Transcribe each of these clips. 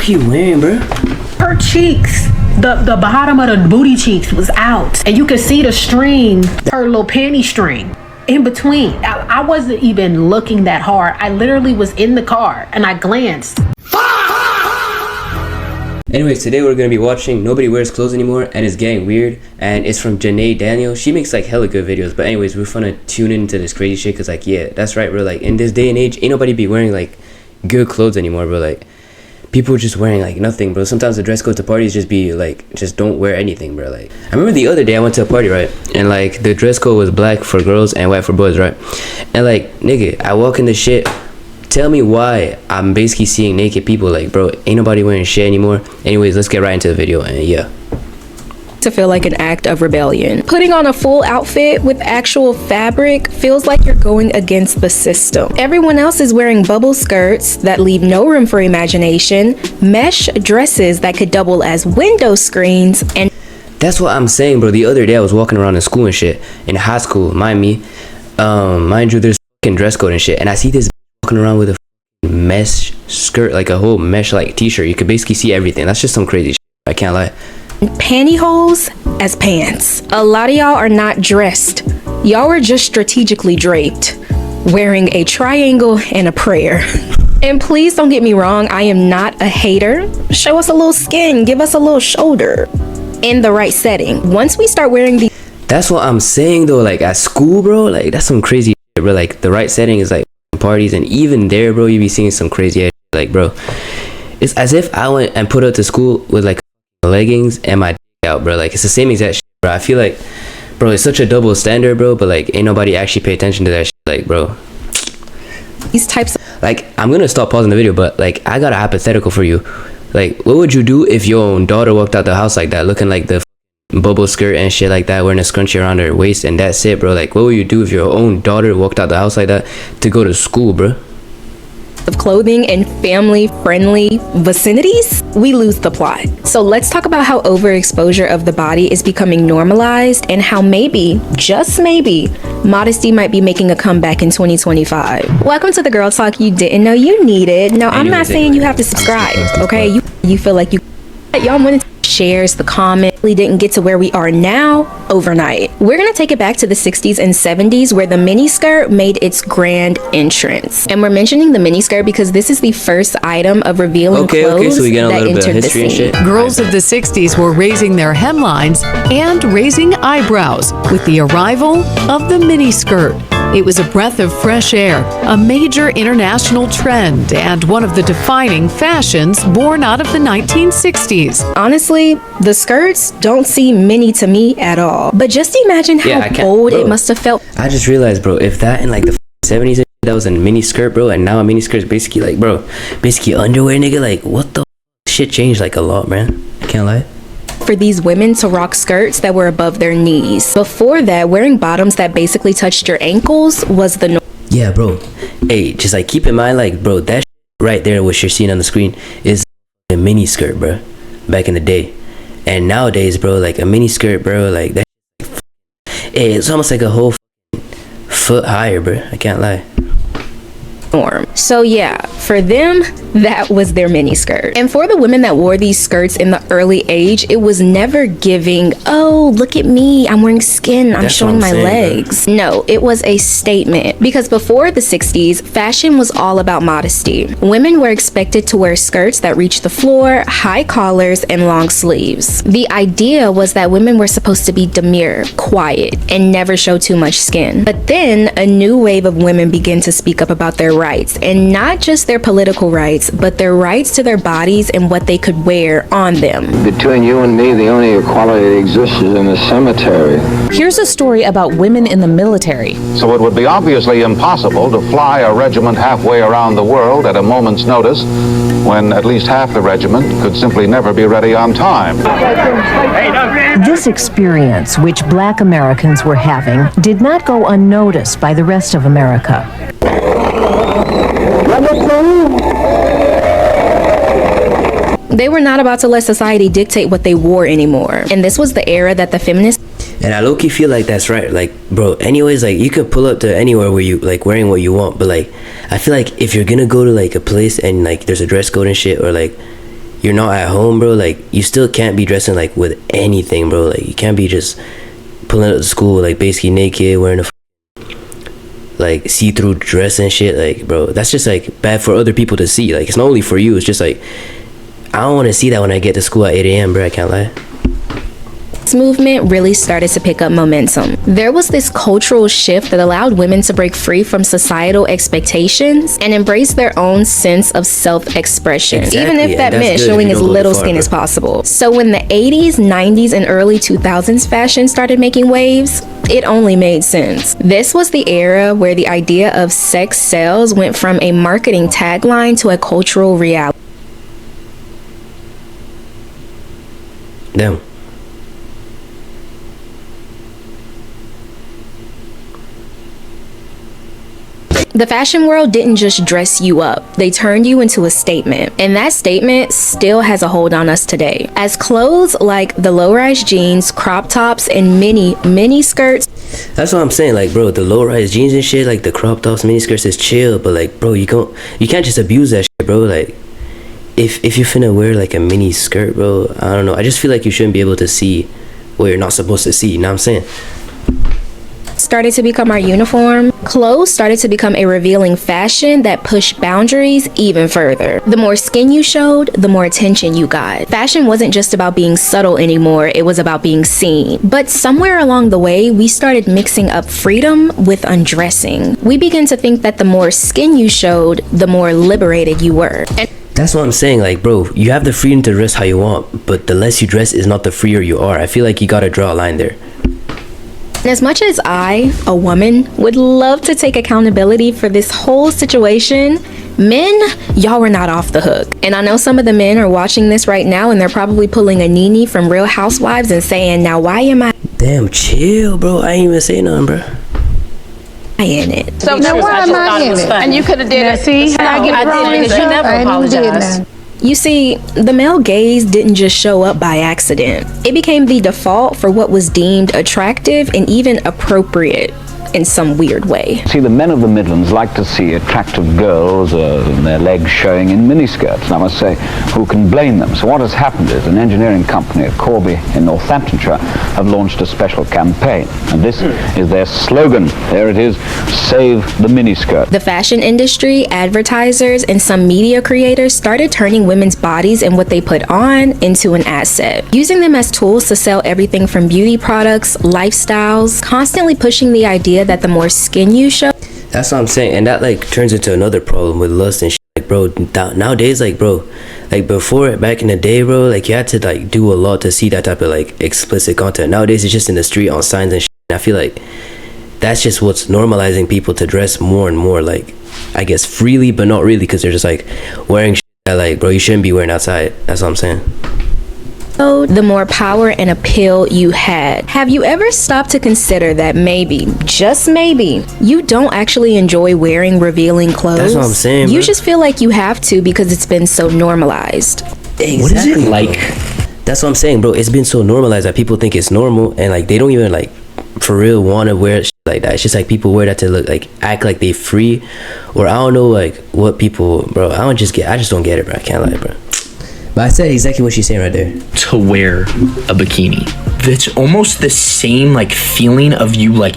fuck you wearing, bro? Her cheeks, the bottom of the booty cheeks was out, and you could see the string, her little panty string in between. I wasn't even looking that hard. I literally was in the car and I glanced. Anyways, today we're gonna be watching Nobody Wears Clothes Anymore, and it's getting weird, and it's from Janae Daniel. She makes like hella good videos, but anyways, we're gonna tune into this crazy shit, cause like, yeah, that's right, bro. Like in this day and age, ain't nobody be wearing like good clothes anymore, bro. Like people are just wearing like nothing, bro. Sometimes the dress code to parties just be like, just don't wear anything, bro. Like I remember the other day I went to a party, right, and like the dress code was black for girls and white for boys, right, and like nigga, I walk in the shit. Tell me why I'm basically seeing naked people. Like, bro, ain't nobody wearing shit anymore. Anyways, let's get right into the video, and yeah. To feel like an act of rebellion. Putting on a full outfit with actual fabric feels like you're going against the system. Everyone else is wearing bubble skirts that leave no room for imagination, mesh dresses that could double as window screens, and that's what I'm saying, bro. The other day I was walking around in school and shit, in high school, mind you, there's fucking dress code and shit, and I see this walking around with a mesh skirt, like a whole mesh like t-shirt. You could basically see everything. That's just some crazy shit. I can't lie. pantyhose as pants. A lot of y'all are not dressed. Y'all are just strategically draped, wearing a triangle and a prayer. And please don't get me wrong, I am not a hater. Show us a little skin, give us a little shoulder in the right setting. Once we start wearing these, that's what I'm saying though. Like at school, bro, like that's some crazy shit, bro. Like the right setting is like parties, and even there, bro, you be seeing some crazy ass shit. Like, bro, it's as if I went and put up to school with like leggings and my dick out, bro. Like it's the same exact shit, bro. I feel like, bro, it's such a double standard, bro, but like ain't nobody actually pay attention to that shit. Like, bro, these types of, like, I'm gonna stop pausing the video, but like I got a hypothetical for you. Like, what would you do if your own daughter walked out the house like that, looking like the bubble skirt and shit like that, wearing a scrunchie around her waist, and that's it, bro? Like, what would you do if your own daughter walked out the house like that to go to school, bro? of clothing in family-friendly vicinities, we lose the plot. So let's talk about how overexposure of the body is becoming normalized, and how maybe, just maybe, modesty might be making a comeback in 2025. Welcome to the Girl Talk you didn't know you needed. Now, I'm not saying you have to subscribe, okay? You feel like you... Y'all wanted shares, the comment. We didn't get to where we are now overnight. We're gonna take it back to the 60s and 70s, where the miniskirt made its grand entrance. And we're mentioning the miniskirt because this is the first item of revealing clothes so we get a that little bit of entered the history and scene. shit. Girls of the 60s were raising their hemlines and raising eyebrows with the arrival of the miniskirt. It was a breath of fresh air, a major international trend, and one of the defining fashions born out of the 1960s. Honestly, the skirts don't seem mini to me at all. But just imagine how bold it must have felt. I just realized, bro, if that in like the 70s that was a mini skirt, bro, and now a mini skirt is basically like, bro, basically underwear, nigga. Like, what the shit changed like a lot, man. I can't lie. For these women to rock skirts that were above their knees. Before that, wearing bottoms that basically touched your ankles was the norm. Yeah, bro. Hey, just like keep in mind, like, bro, that right there, what you're seeing on the screen, is a mini skirt, bro. Back in the day, and nowadays, bro, like a mini skirt, bro, like that. Hey, it's almost like a whole foot higher, bro. I can't lie. So yeah, for them, that was their mini skirt. And for the women that wore these skirts in the early age, it was never giving, oh, look at me, I'm wearing skin, I'm showing my legs. No, it was a statement. Because before the 60s, fashion was all about modesty. Women were expected to wear skirts that reached the floor, high collars, and long sleeves. The idea was that women were supposed to be demure, quiet, and never show too much skin. But then a new wave of women began to speak up about their rights, and not just their political rights, but their rights to their bodies and what they could wear on them. Between you and me, the only equality that exists is in the cemetery. Here's a story about women in the military. So it would be obviously impossible to fly a regiment halfway around the world at a moment's notice, when at least half the regiment could simply never be ready on time. This experience, which Black Americans were having, did not go unnoticed by the rest of America. They were not about to let society dictate what they wore anymore. And this was the era that the feminists... And I low-key feel like that's right. Like, bro, anyways, like, you could pull up to anywhere where you, like, wearing what you want. But, like, I feel like if you're gonna go to, like, a place and, like, there's a dress code and shit, or, like, you're not at home, bro, like you still can't be dressing like with anything, bro. Like you can't be just pulling up to school like basically naked, wearing a like see-through dress and shit. Like, bro, that's just like bad for other people to see. Like, it's not only for you, it's just like I don't want to see that when I get to school at 8 a.m., bro. I can't lie. This movement really started to pick up momentum. There was this cultural shift that allowed women to break free from societal expectations and embrace their own sense of self-expression, even if that meant showing as little skin as possible. So when the 80s, 90s, and early 2000s fashion started making waves, it only made sense. This was the era where the idea of sex sells went from a marketing tagline to a cultural reality. Damn. The fashion world didn't just dress you up, they turned you into a statement. And that statement still has a hold on us today. As clothes like the low-rise jeans, crop tops, and mini skirts. That's what I'm saying, like, bro, the low-rise jeans and shit, like the crop tops, mini skirts is chill, but like, bro, you can't just abuse that shit, bro. Like, if you're finna wear like a mini skirt, bro, I don't know, I just feel like you shouldn't be able to see what you're not supposed to see, you know what I'm saying? Started to become our uniform, clothes started to become a revealing fashion that pushed boundaries even further. The more skin you showed, the more attention you got. Fashion wasn't just about being subtle anymore, it was about being seen. But somewhere along the way, we started mixing up freedom with undressing. We began to think that the more skin you showed, the more liberated you were. That's what I'm saying, like, bro, you have the freedom to dress how you want, but the less you dress is not the freer you are. I feel like you gotta draw a line there. And as much as I, a woman, would love to take accountability for this whole situation, men, y'all were not off the hook. And I know some of the men are watching this right now and they're probably pulling a Nene from Real Housewives and saying, now why am I... Damn, chill, bro. I ain't even say nothing, bro. In it. So now why am I in it? And you could have did it. See how I get wrong and you never apologized. You see, the male gaze didn't just show up by accident. It became the default for what was deemed attractive and even appropriate in some weird way. See, the men of the Midlands like to see attractive girls and their legs showing in miniskirts, and I must say, who can blame them? So what has happened is an engineering company at Corby in Northamptonshire have launched a special campaign, and this is their slogan. There it is, save the miniskirt. The fashion industry, advertisers, and some media creators started turning women's bodies and what they put on into an asset, using them as tools to sell everything from beauty products, lifestyles, constantly pushing the idea that the more skin you show. That's what I'm saying, and that like turns into another problem with lust and shit. Like, bro, nowadays, like, bro, like before, back in the day, bro, like you had to like do a lot to see that type of like explicit content. Nowadays it's just in the street on signs and shit. And I feel like that's just what's normalizing people to dress more and more, like, I guess freely, but not really, because they're just like wearing shit that, like, bro, you shouldn't be wearing outside. That's what I'm saying. The more power and appeal you had. Have you ever stopped to consider that maybe, just maybe, you don't actually enjoy wearing revealing clothes? That's what I'm saying, bro. You just feel like you have to because it's been so normalized. Exactly, what is it like? That's what I'm saying, bro. It's been so normalized that people think it's normal, and like they don't even like for real want to wear shit like that. It's just like people wear that to look like, act like they free, or I don't know, like what people, bro. I just don't get it, bro. I can't lie, bro. But I said exactly what she's saying right there. To wear a bikini, that's almost the same like feeling of you like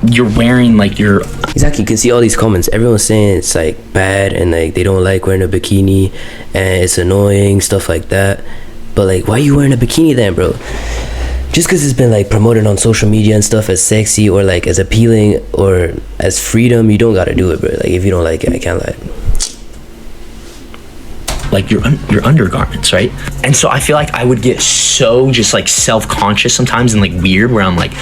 you're wearing like your... Exactly, you can see all these comments. Everyone's saying it's like bad and like they don't like wearing a bikini and it's annoying, stuff like that. But like, why are you wearing a bikini then, bro? Just because it's been like promoted on social media and stuff as sexy or like as appealing or as freedom, you don't gotta do it, bro. Like if you don't like it, I can't lie. Like your undergarments, right? And so I feel like I would get so just like self-conscious sometimes and like weird where I'm like,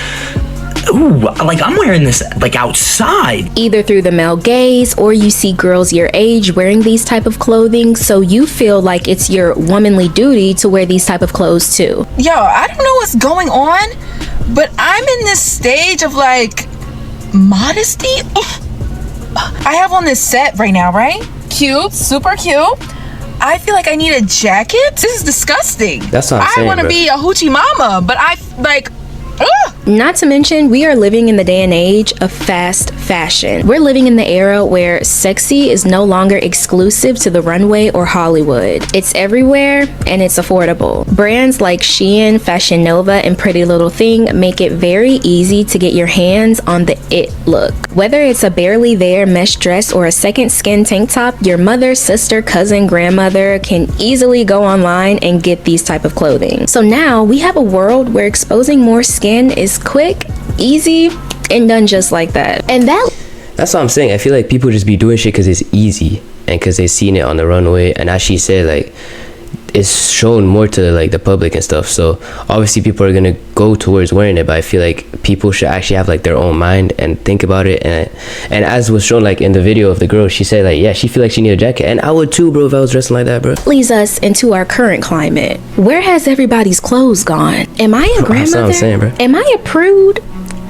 ooh, like I'm wearing this like outside. Either through the male gaze or you see girls your age wearing these type of clothing, so you feel like it's your womanly duty to wear these type of clothes too. Yo, I don't know what's going on, but I'm in this stage of like modesty. I have on this set right now, right? Cute, super cute. I feel like I need a jacket. This is disgusting. That's what I'm saying, I want to bro. be a hoochie mama, but I like Not to mention, we are living in the day and age of fast fashion. We're living in the era where sexy is no longer exclusive to the runway or Hollywood. It's everywhere and it's affordable. Brands like Shein, Fashion Nova, and Pretty Little Thing make it very easy to get your hands on the it look. Whether it's a barely there mesh dress or a second skin tank top, your mother, sister, cousin, grandmother can easily go online and get these type of clothing. So now we have a world where exposing more skin is quick, easy, and done just like that. And that's what I'm saying. I feel like people just be doing shit because it's easy and because they seen it on the runway, and as she said, like, it's shown more to like the public and stuff, so obviously people are gonna go towards wearing it. But I feel like people should actually have like their own mind and think about it, and as was shown like in the video of the girl, she said like, yeah, she feel like she need a jacket, and I would too, bro, if I was dressing like that, bro. Leads us into our current climate. Where has everybody's clothes gone? Am I a grandmother? That's what I'm saying, bro. Am I a prude?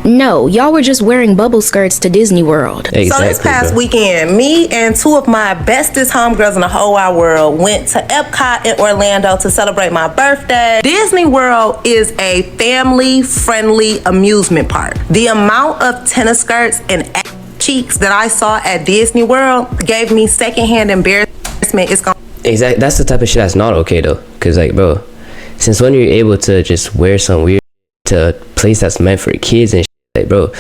No, y'all were just wearing bubble skirts to Disney World. Exactly, so this past weekend, me and two of my bestest homegirls in the whole wide world went to Epcot in Orlando to celebrate my birthday. Disney World is a family-friendly amusement park. The amount of tennis skirts and cheeks that I saw at Disney World gave me secondhand embarrassment. Exactly, that's the type of shit that's not okay though, because like, bro, since when you're able to just wear some weird to a place that's meant for kids and shit, like, bro,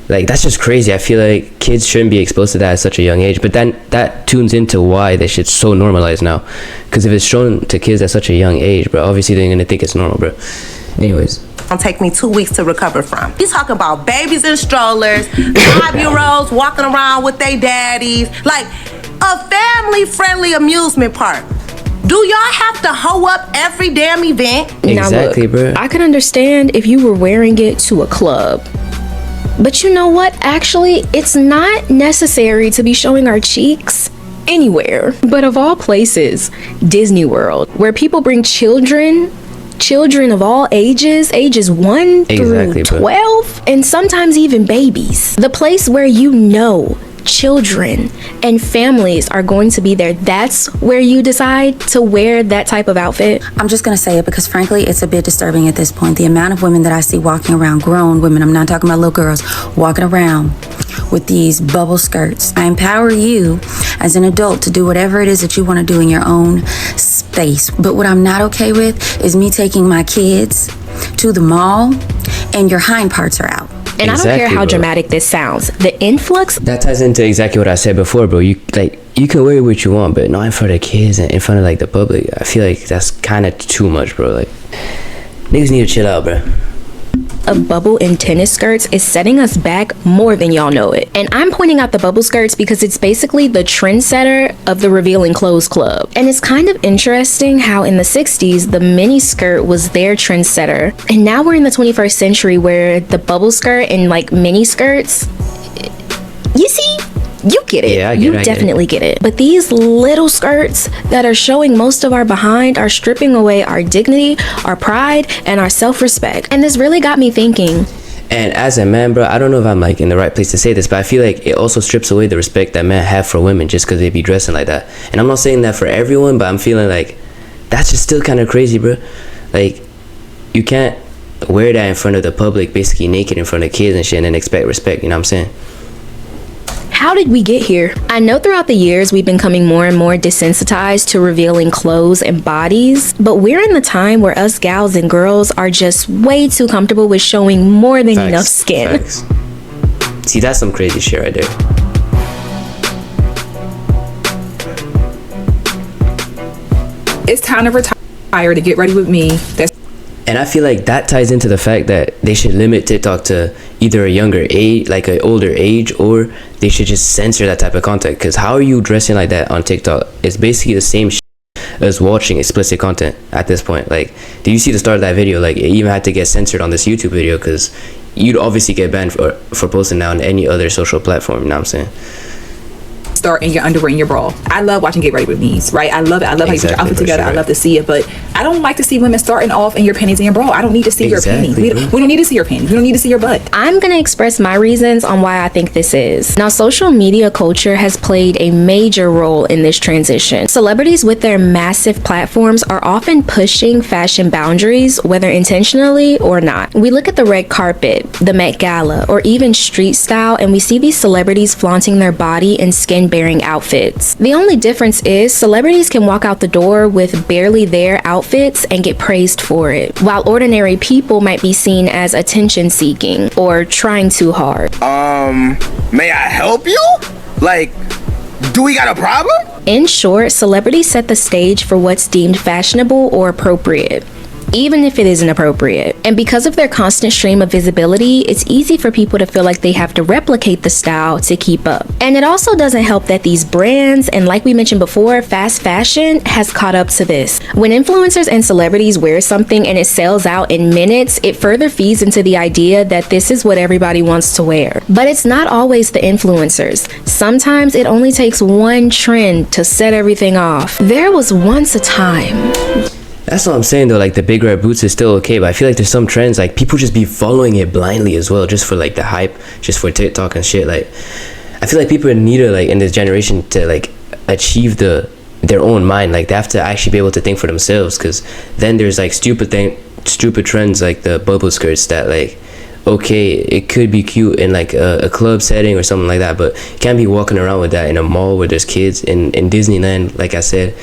like, that's just crazy. I feel like kids shouldn't be exposed to that at such a young age, but then that tunes into why this shit's so normalized now, because if it's shown to kids at such a young age, bro, obviously they're gonna think it's normal, bro. Anyways, it'll take me 2 weeks to recover from. He's talking about babies in strollers, 5-year-olds walking around with their daddies, like a family-friendly amusement park. Do y'all have to hoe up every damn event? Exactly, now look, bro. I could understand if you were wearing it to a club. But you know what? Actually, it's not necessary to be showing our cheeks anywhere. But of all places, Disney World, where people bring children of all ages 1 through 12, and sometimes even babies. The place where you know children and families are going to be there. That's where you decide to wear that type of outfit. I'm just gonna say it because frankly it's a bit disturbing at this point. The amount of women that I see walking around, grown women, I'm not talking about little girls, walking around with these bubble skirts. I empower you as an adult to do whatever it is that you want to do in your own space. But what I'm not okay with is me taking my kids to the mall and your hind parts are out. And exactly, I don't care how dramatic this sounds. The influx that ties into exactly what I said before, bro. You can wear what you want, but not in front of kids and in front of like the public. I feel like that's kind of too much, bro. Like, niggas need to chill out, bro. Of bubble and tennis skirts is setting us back more than y'all know it. And I'm pointing out the bubble skirts because it's basically the trendsetter of the revealing clothes club. And it's kind of interesting how in the 60s, the mini skirt was their trendsetter. And now we're in the 21st century where the bubble skirt and like mini skirts, you see? You get it. Yeah, you definitely get it. But these little skirts that are showing most of our behind are stripping away our dignity, our pride, and our self-respect. And this really got me thinking. And as a man, bro, I don't know if I'm like in the right place to say this, but I feel like it also strips away the respect that men have for women just because they be dressing like that. And I'm not saying that for everyone, but I'm feeling like that's just still kind of crazy, bro. Like, you can't wear that in front of the public, basically naked in front of kids and shit, and expect respect, you know what I'm saying? How did we get here? I know throughout the years we've been becoming more and more desensitized to revealing clothes and bodies, but we're in the time where us gals and girls are just way too comfortable with showing more than enough skin. Facts. See, that's some crazy shit right there. It's time to retire to get ready with me. And I feel like that ties into the fact that they should limit TikTok to either a younger age, like an older age, or they should just censor that type of content. Because how are you dressing like that on TikTok? It's basically the same shit as watching explicit content at this point. Like, did you see the start of that video? Like, it even had to get censored on this YouTube video because you'd obviously get banned for posting that on any other social platform, you know what I'm saying? start in your underwear and your bra. I love watching Get Ready With Me's, right? I love it. I love how you put your outfit together. I love to see it, but I don't like to see women starting off in your panties and your bra. I don't need to see your panties. We don't need to see your panties. We don't need to see your butt. I'm gonna express my reasons on why I think this is. Now, social media culture has played a major role in this transition. Celebrities with their massive platforms are often pushing fashion boundaries, whether intentionally or not. We look at the red carpet, the Met Gala, or even street style, and we see these celebrities flaunting their body in skin-bearing outfits. The only difference is celebrities can walk out the door with barely their outfits and get praised for it, while ordinary people might be seen as attention-seeking or trying too hard. May I help you? Like, do we got a problem? In short, celebrities set the stage for what's deemed fashionable or appropriate, even if it isn't appropriate. And because of their constant stream of visibility, it's easy for people to feel like they have to replicate the style to keep up. And it also doesn't help that these brands, and like we mentioned before, fast fashion has caught up to this. When influencers and celebrities wear something and it sells out in minutes, it further feeds into the idea that this is what everybody wants to wear. But it's not always the influencers. Sometimes it only takes one trend to set everything off. There was once a time. That's what I'm saying though, like the big red boots is still okay, but I feel like there's some trends, like people just be following it blindly as well, just for like the hype, just for TikTok and shit. Like I feel like people need to, like in this generation, to like achieve their own mind. Like they have to actually be able to think for themselves, because then there's like stupid trends like the bubble skirts that, like, okay, it could be cute in like a club setting or something like that, but you can't be walking around with that in a mall where there's kids in Disneyland, like I said,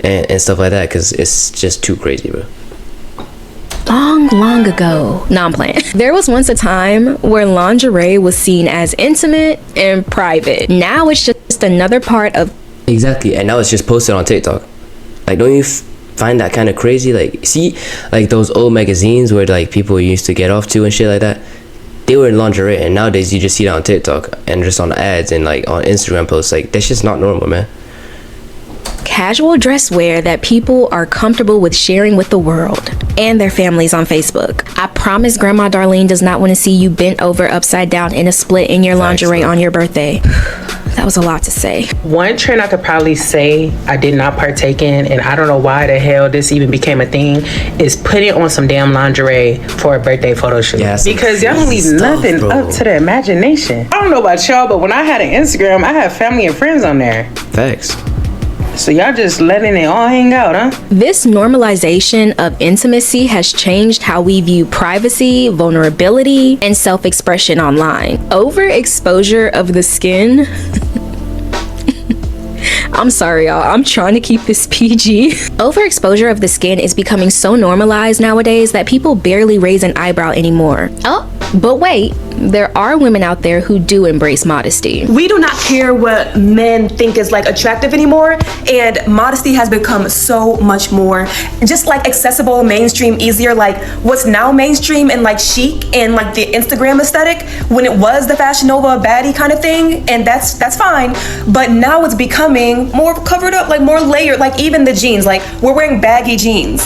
and stuff like that, because it's just too crazy, bro. Long ago. Nah, I'm playing. There was once a time where lingerie was seen as intimate and private. Now it's just another part of... Exactly, and now it's just posted on TikTok. Like, don't you find that kind of crazy? Like, see, like those old magazines where like people used to get off to and shit like that, they were in lingerie, and nowadays you just see it on TikTok and just on ads and like on Instagram posts. Like, that's just not normal, man. Casual dress wear that people are comfortable with sharing with the world and their families on Facebook. I promise Grandma Darlene does not want to see you bent over upside down in a split in your lingerie on your birthday. That was a lot to say. One trend I could probably say I did not partake in, and I don't know why the hell this even became a thing, is putting on some damn lingerie for a birthday photo shoot. Yeah, because y'all don't leave nothing up to the imagination. I don't know about y'all, but when I had an Instagram, I had family and friends on there. Facts. So y'all just letting it all hang out, huh? This normalization of intimacy has changed how we view privacy, vulnerability, and self-expression online. Overexposure of the skin. I'm sorry, y'all. I'm trying to keep this PG. Overexposure of the skin is becoming so normalized nowadays that people barely raise an eyebrow anymore. Oh, but wait. There are women out there who do embrace modesty. We do not care what men think is like attractive anymore, and modesty has become so much more just like accessible, mainstream, easier. Like what's now mainstream and like chic and like the Instagram aesthetic, when it was the Fashion Nova baddie kind of thing, and that's fine, but now it's becoming more covered up, like more layered. Like even the jeans, like we're wearing baggy jeans.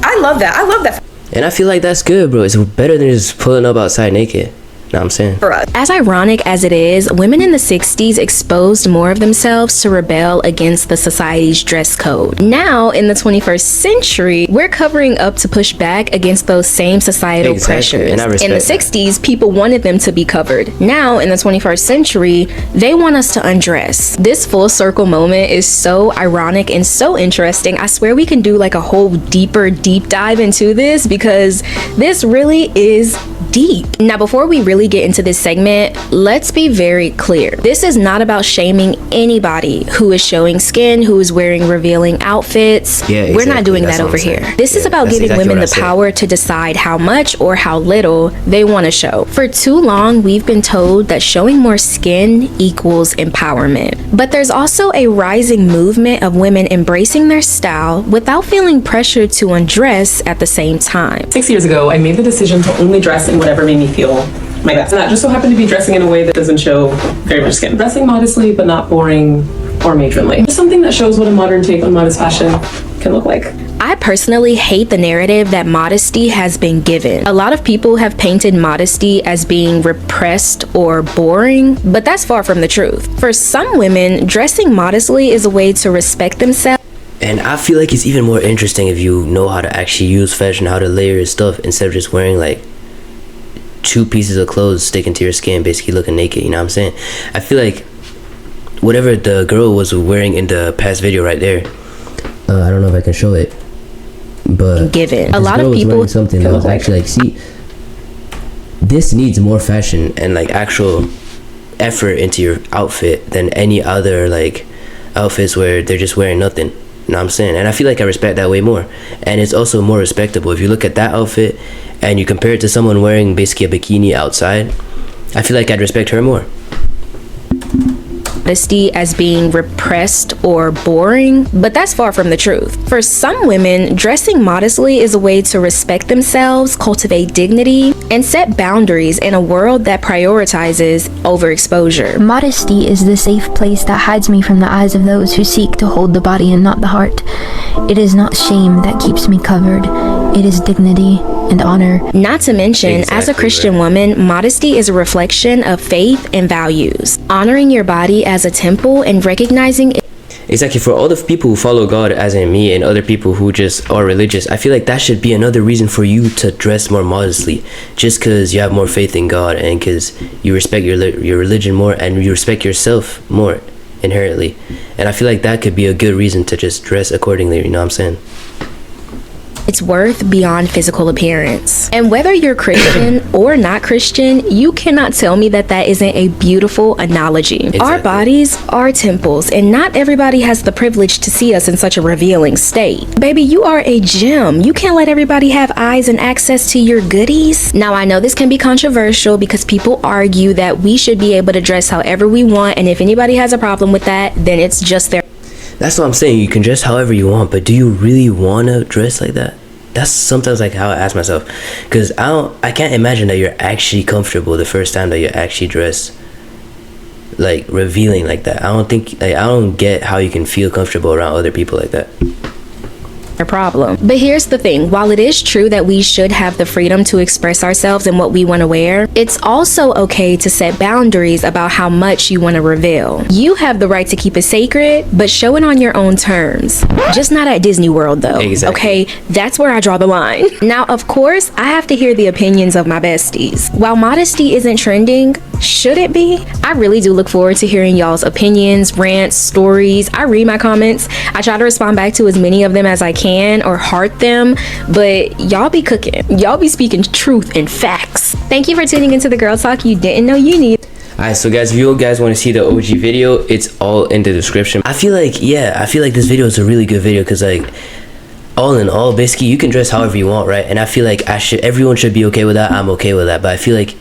I love that. And I feel like that's good, bro. It's better than just pulling up outside naked. Know what I'm saying? As ironic as it is, women in the 60s exposed more of themselves to rebel against the society's dress code. Now, in the 21st century, we're covering up to push back against those same societal pressures. In the 60s, people wanted them to be covered. Now, in the 21st century, they want us to undress. This full circle moment is so ironic and so interesting. I swear we can do like a whole deep dive into this, because this really is deep. Now, before we really get into this segment, let's be very clear. This is not about shaming anybody who is showing skin, who is wearing revealing outfits. Yeah, exactly. We're not doing that over here. This is about giving women the power to decide how much or how little they want to show. For too long, we've been told that showing more skin equals empowerment. But there's also a rising movement of women embracing their style without feeling pressured to undress at the same time. 6 years ago, I made the decision to only dress in whatever made me feel my best. And that just so happened to be dressing in a way that doesn't show very much skin. Dressing modestly, but not boring or matronly. Just something that shows what a modern take on modest fashion can look like. I personally hate the narrative that modesty has been given. A lot of people have painted modesty as being repressed or boring, but that's far from the truth. For some women, dressing modestly is a way to respect themselves. And I feel like it's even more interesting if you know how to actually use fashion, how to layer your stuff, instead of just wearing like 2 pieces of clothes sticking to your skin, basically looking naked, you know what I'm saying? I feel like whatever the girl was wearing in the past video right there, I don't know if I can show it, but given a lot of people something that was actually like, see, this needs more fashion and like actual effort into your outfit than any other like outfits where they're just wearing nothing, you know what I'm saying? And I feel like I respect that way more, and it's also more respectable. If you look at that outfit and you compare it to someone wearing basically a bikini outside, I feel like I'd respect her more. Modesty as being repressed or boring, but that's far from the truth. For some women, dressing modestly is a way to respect themselves, cultivate dignity, and set boundaries in a world that prioritizes overexposure. Modesty is the safe place that hides me from the eyes of those who seek to hold the body and not the heart. It is not shame that keeps me covered. It is dignity and honor. Not to mention, as a Christian woman, modesty is a reflection of faith and values. Honoring your body as a temple and recognizing it. Exactly. For all the people who follow God, as in me, and other people who just are religious, I feel like that should be another reason for you to dress more modestly, just because you have more faith in God and because you respect your religion more and you respect yourself more inherently. And I feel like that could be a good reason to just dress accordingly, you know what I'm saying? Its worth beyond physical appearance. And whether you're Christian or not Christian, you cannot tell me that that isn't a beautiful analogy. Exactly. Our bodies are temples, and not everybody has the privilege to see us in such a revealing state. Baby, you are a gem. You can't let everybody have eyes and access to your goodies. Now, I know this can be controversial because people argue that we should be able to dress however we want, and if anybody has a problem with that, then it's just their. That's what I'm saying. You can dress however you want, but do you really want to dress like that? That's sometimes like how I ask myself, because I can't imagine that you're actually comfortable the first time that you actually dress like revealing like that. I don't get how you can feel comfortable around other people like that. Problem. But here's the thing, while it is true that we should have the freedom to express ourselves and what we want to wear, it's also okay to set boundaries about how much you want to reveal. You have the right to keep it sacred, but show it on your own terms. Just not at Disney World though. Exactly. Okay, that's where I draw the line. Now, of course, I have to hear the opinions of my besties. While modesty isn't trending, should it be? I really do look forward to hearing y'all's opinions, rants, stories. I read my comments. I try to respond back to as many of them as I can or heart them, but y'all be cooking. Y'all be speaking truth and facts. Thank you for tuning into the Girl Talk you didn't know you need. Alright, so guys, if you guys want to see the OG video, it's all in the description. I feel like this video is a really good video because like all in all, basically you can dress however you want, right? And I feel like everyone should be okay with that. I'm okay with that, but I feel like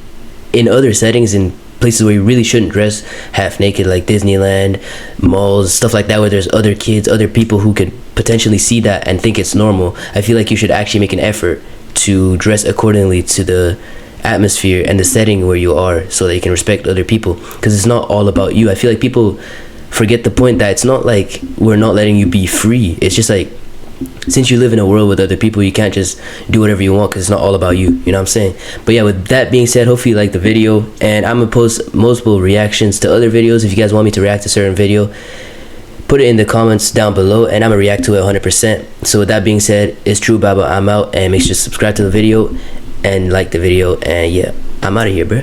in other settings, in places where you really shouldn't dress half naked, like Disneyland, malls, stuff like that, where there's other kids, other people who could potentially see that and think it's normal, I feel like you should actually make an effort to dress accordingly to the atmosphere and the setting where you are, so that you can respect other people, because it's not all about you. I feel like people forget the point that it's not like we're not letting you be free. It's just like, since you live in a world with other people, you can't just do whatever you want because it's not all about you, you know what I'm saying? But yeah, with that being said, hopefully you like the video, and I'm gonna post multiple reactions to other videos. If you guys want me to react to a certain video, put it in the comments down below and I'm gonna react to it 100%. So with that being said, it's True Baba, I'm out, and make sure to subscribe to the video and like the video, and yeah, I'm out of here, bro.